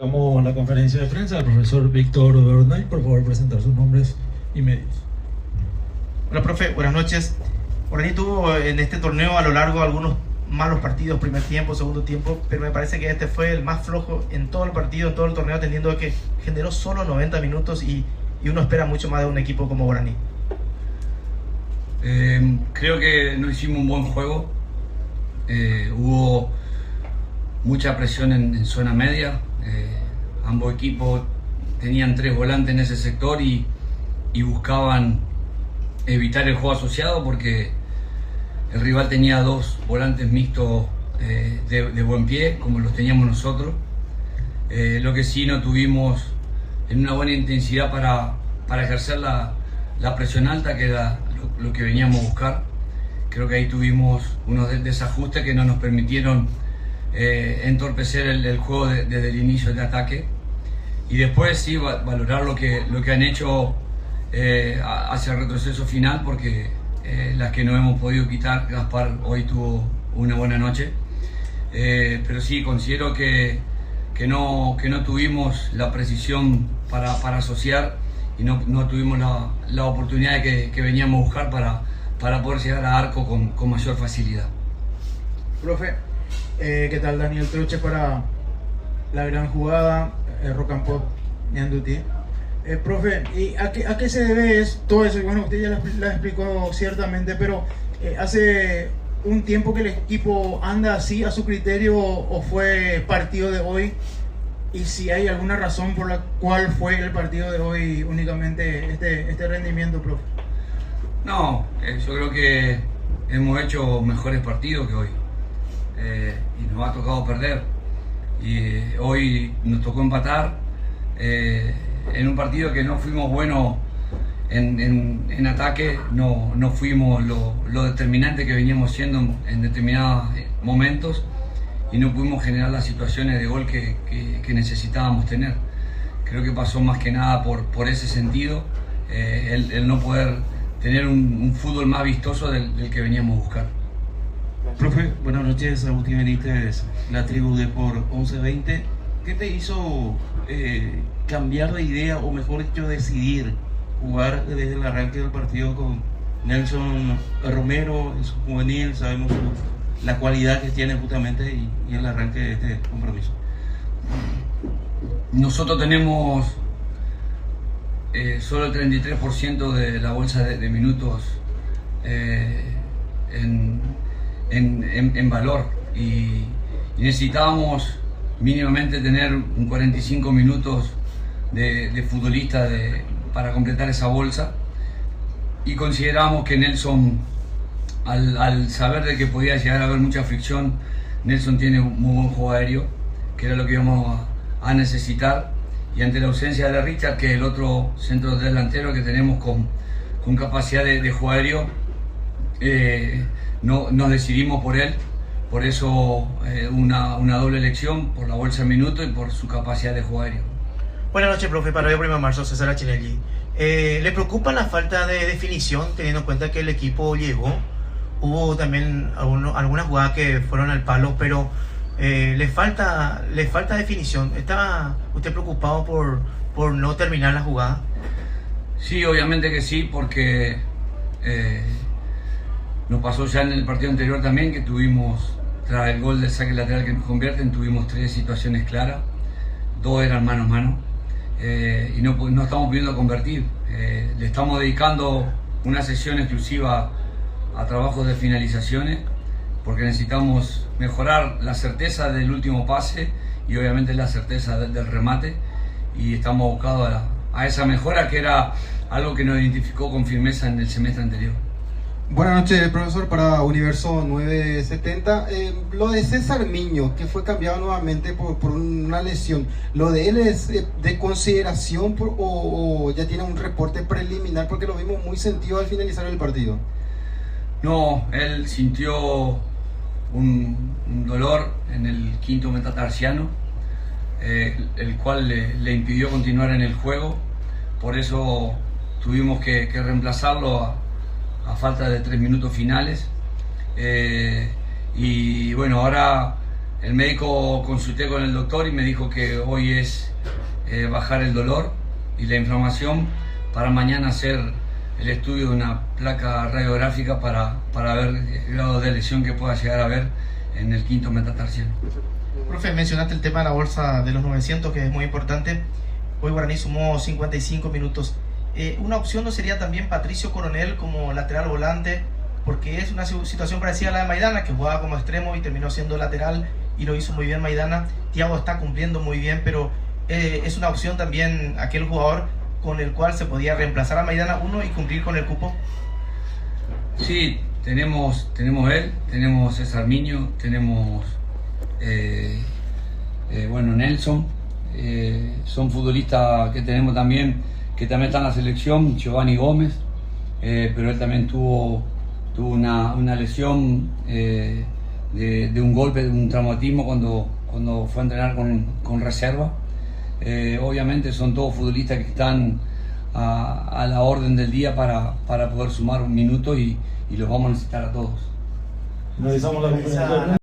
Vamos a la conferencia de prensa del profesor Víctor Bernay. Por favor, presentar sus nombres y medios. Hola, profe, buenas noches. Guaraní tuvo en este torneo a lo largo algunos malos partidos, primer tiempo, segundo tiempo, pero me parece que este fue el más flojo en todo el partido, en todo el torneo, atendiendo que generó solo 90 minutos y uno espera mucho más de un equipo como Guaraní. Creo que no hicimos un buen juego. Hubo mucha presión en zona media. Ambos equipos tenían 3 volantes en ese sector y buscaban evitar el juego asociado porque el rival tenía 2 volantes mixtos de buen pie, como los teníamos nosotros. Lo que sí no tuvimos en una buena intensidad para ejercer la presión alta, que era lo que veníamos a buscar. Creo que ahí tuvimos unos desajustes que no nos permitieron entorpecer el juego desde el inicio del ataque. Y después sí valorar lo que han hecho hacia el retroceso final, porque las que no hemos podido quitar, Gaspar hoy tuvo una buena noche. Pero sí considero que no tuvimos la precisión para asociar y no tuvimos la oportunidad que veníamos a buscar para poder llegar a arco con mayor facilidad. Profe, ¿qué tal? Daniel Troche para la gran jugada, Rocampo, Ñanduti. Profe, ¿y a qué se debe todo eso? Bueno, usted ya la explicó ciertamente, pero hace un tiempo que el equipo anda así a su criterio, o fue partido de hoy, y si hay alguna razón por la cual fue el partido de hoy únicamente este rendimiento, profe. No, yo creo que hemos hecho mejores partidos que hoy y nos ha tocado perder, y hoy nos tocó empatar en un partido que no fuimos buenos en ataque, no fuimos lo determinante que veníamos siendo en determinados momentos y no pudimos generar las situaciones de gol que necesitábamos tener. Creo que pasó más que nada por ese sentido, el no poder tener un fútbol más vistoso del que veníamos a buscar. Profe, buenas noches. Agustín Benítez, La Tribu de por 1120. ¿Qué te hizo cambiar de idea, o mejor dicho, decidir jugar desde el arranque del partido con Nelson Romero en su juvenil? Sabemos la cualidad que tiene justamente y el arranque de este compromiso. Nosotros tenemos solo el 33% de la bolsa de minutos en valor, y necesitábamos mínimamente tener un 45 minutos de futbolista para completar esa bolsa, y consideramos que Nelson, al saber de que podía llegar a haber mucha fricción, Nelson tiene un muy buen juego aéreo, que era lo que íbamos a necesitar, y ante la ausencia de Richard, que es el otro centro delantero que tenemos con capacidad de juego aéreo, nos decidimos por él. Por eso una doble elección, por la bolsa de minutos y por su capacidad de juego aéreo. Buenas noches, profe. Para el 1 de marzo, César Achinelli. ¿Le preocupa la falta de definición, teniendo en cuenta que el equipo llegó? Hubo también algunas jugadas que fueron al palo, pero le falta definición. ¿Está usted preocupado por no terminar la jugada? Sí, obviamente que sí, porque nos pasó ya en el partido anterior también, que tuvimos, tras el gol del saque lateral que nos convierten, tuvimos 3 situaciones claras, 2 eran mano a mano, y no estamos pudiendo convertir. Le estamos dedicando una sesión exclusiva a trabajos de finalizaciones, porque necesitamos mejorar la certeza del último pase y obviamente la certeza del remate, y estamos abocados a esa mejora, que era algo que nos identificó con firmeza en el semestre anterior. Buenas noches, profesor, para Universo 970. Lo de César Miño, que fue cambiado nuevamente por una lesión, ¿lo de él es de consideración o ya tiene un reporte preliminar? Porque lo vimos muy sentido al finalizar el partido. No, él sintió un dolor en el quinto metatarsiano, el cual le impidió continuar en el juego. Por eso tuvimos que reemplazarlo a falta de 3 minutos finales, y bueno, ahora el médico, consulté con el doctor y me dijo que hoy es bajar el dolor y la inflamación para mañana hacer el estudio de una placa radiográfica para ver el grado de lesión que pueda llegar a haber en el quinto metatarsiano. Profe, mencionaste el tema de la bolsa de los 900, que es muy importante. Hoy Guaraní sumó 55 minutos. ¿Una opción no sería también Patricio Coronel como lateral volante? Porque es una situación parecida a la de Maidana, que jugaba como extremo y terminó siendo lateral y lo hizo muy bien Maidana. Thiago está cumpliendo muy bien, pero es una opción también aquel jugador con el cual se podía reemplazar a Maidana uno y cumplir con el cupo. Sí, tenemos él, tenemos César Miño, tenemos Nelson, son futbolistas que tenemos también, que también están en la selección, Giovanni Gómez, pero él también tuvo una lesión de un golpe, de un traumatismo cuando fue a entrenar con reserva. Obviamente son todos futbolistas que están a la orden del día para poder sumar un minuto y los vamos a necesitar a todos. Finalizamos la conferencia.